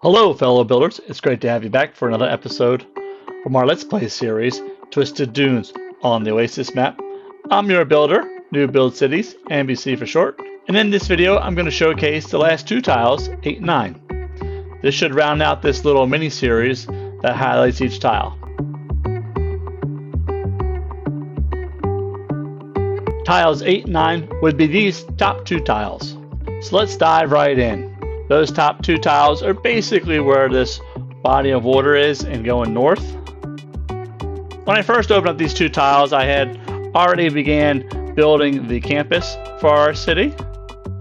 Hello, fellow builders. It's great to have you back for another episode from our Let's Play series, Twisted Dunes on the Oasis map. I'm your builder, New Build Cities, NBC for short. And in this video, I'm going to showcase the last two tiles, 8 and 9. This should round out this little mini-series that highlights each tile. Tiles 8 and 9 would be these top two tiles. So let's dive right in. Those top two tiles are basically where this body of water is and going north. When I first opened up these two tiles, I had already began building the campus for our city.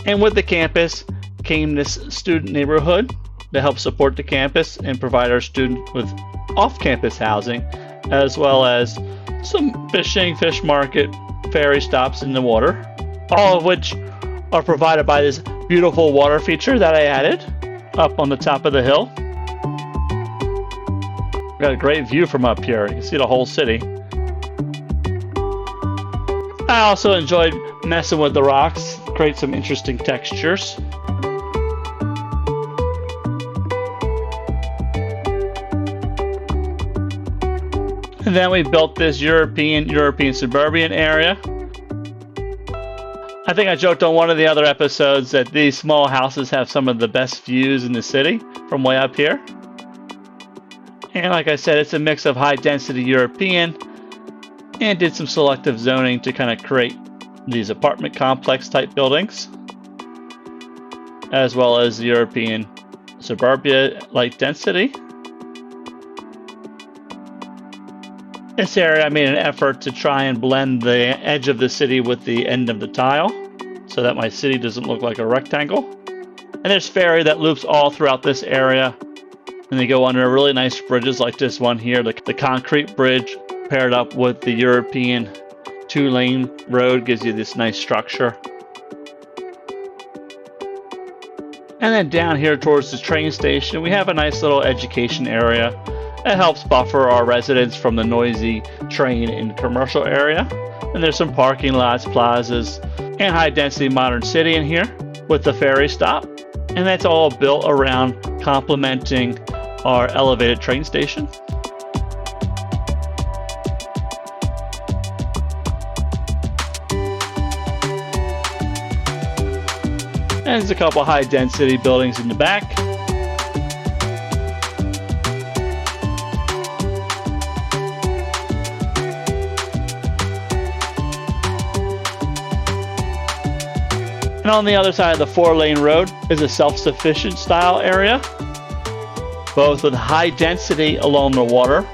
And with the campus came this student neighborhood to help support the campus and provide our students with off-campus housing, as well as some fishing, fish market, ferry stops in the water, all of which are provided by this beautiful water feature that I added up on the top of the hill. Got a great view from up here. You can see the whole city. I also enjoyed messing with the rocks, create some interesting textures. And then we built this European suburban area. I think I joked on one of the other episodes that these small houses have some of the best views in the city from way up here. And like I said, it's a mix of high density European and did some selective zoning to kind of create these apartment complex type buildings, as well as the European suburbia light density. This area I made an effort to try and blend the edge of the city with the end of the tile so that my city doesn't look like a rectangle. And there's ferry that loops all throughout this area, and they go under really nice bridges like this one here, the concrete bridge paired up with the European 2-lane road gives you this nice structure. And then down here towards the train station we have a nice little education area. It helps buffer our residents from the noisy train and commercial area. And there's some parking lots, plazas, and high density modern city in here with the ferry stop. And that's all built around complementing our elevated train station. And there's a couple high density buildings in the back. And on the other side of the 4-lane road is a self-sufficient style area, both with high density along the water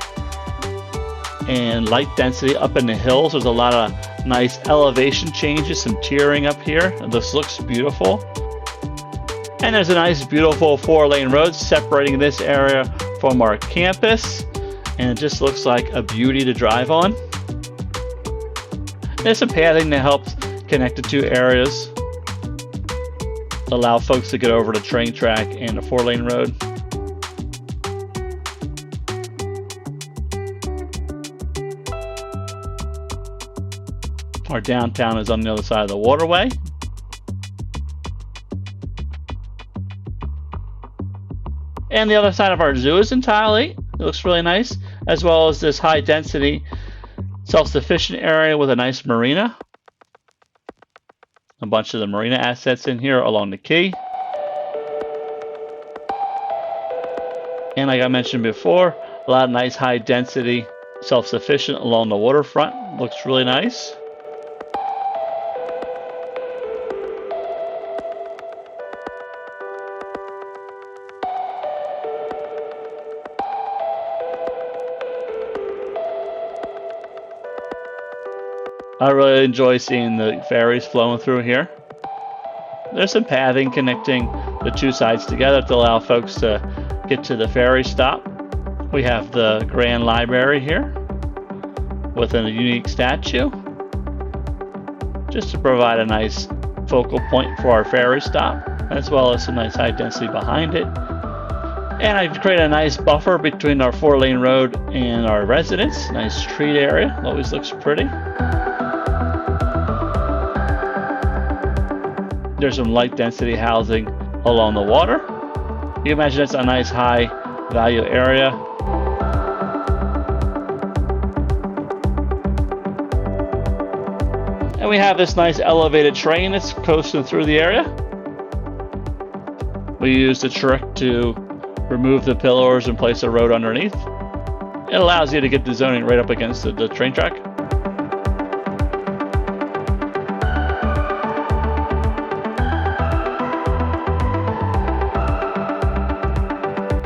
and light density up in the hills. There's a lot of nice elevation changes, some tiering up here. This looks beautiful. And there's a nice beautiful 4-lane road separating this area from our campus, and it just looks like a beauty to drive on. There's some pathing that helps connect the two areas, allow folks to get over the train track and the 4-lane road. Our downtown is on the other side of the waterway. And the other side of our zoo is in tile 8. It looks really nice, as well as this high density self-sufficient area with a nice marina. A bunch of the marina assets in here along the quay. And like I mentioned before, a lot of nice high density self-sufficient along the waterfront. Looks really nice. I really enjoy seeing the ferries flowing through here. There's some pathing connecting the two sides together to allow folks to get to the ferry stop. We have the Grand Library here with a unique statue, just to provide a nice focal point for our ferry stop, as well as some nice high density behind it. And I've created a nice buffer between our 4-lane road and our residence. Nice street area, always looks pretty. There's some light density housing along the water. You imagine it's a nice high value area. And we have this nice elevated train that's coasting through the area. We use the trick to remove the pillars and place a road underneath. It allows you to get the zoning right up against the train track.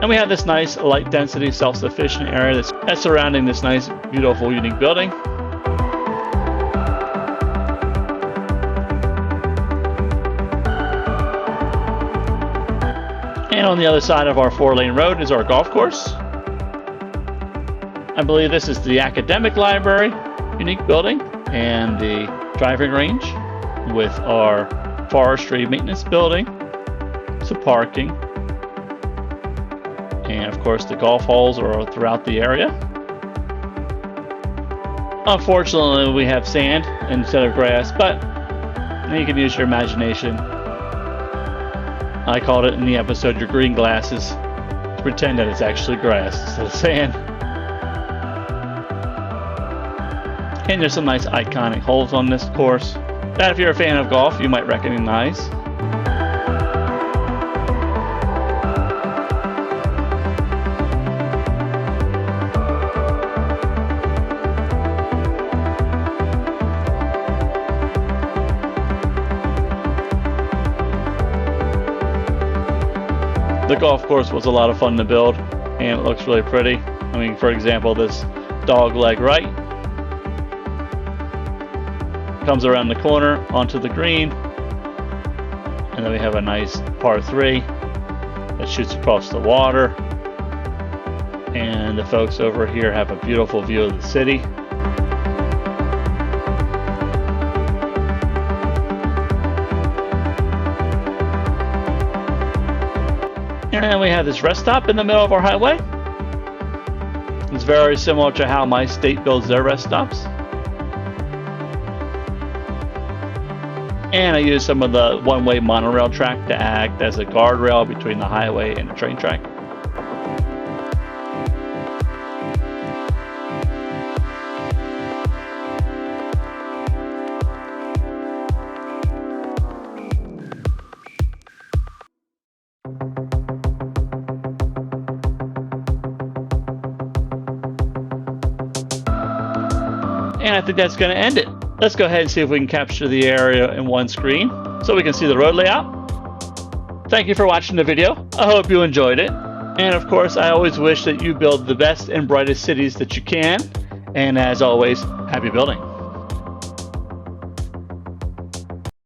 And we have this nice light density, self-sufficient area that's surrounding this nice, beautiful, unique building. And on the other side of our 4-lane road is our golf course. I believe this is the academic library, unique building, and the driving range with our forestry maintenance building, some parking, and of course the golf holes are throughout the area. Unfortunately, we have sand instead of grass, but you can use your imagination. I called it in the episode your green glasses to pretend that it's actually grass instead of sand. And there's some nice iconic holes on this course that if you're a fan of golf, you might recognize. The golf course was a lot of fun to build, and it looks really pretty. I mean, for example, this dog leg right comes around the corner onto the green, and then we have a nice par 3 that shoots across the water, and the folks over here have a beautiful view of the city. And we have this rest stop in the middle of our highway. It's very similar to how my state builds their rest stops. And I use some of the one-way monorail track to act as a guardrail between the highway and the train track. And I think that's going to end it. Let's go ahead and see if we can capture the area in one screen so we can see the road layout. Thank you for watching the video. I hope you enjoyed it. And of course, I always wish that you build the best and brightest cities that you can. And as always, happy building.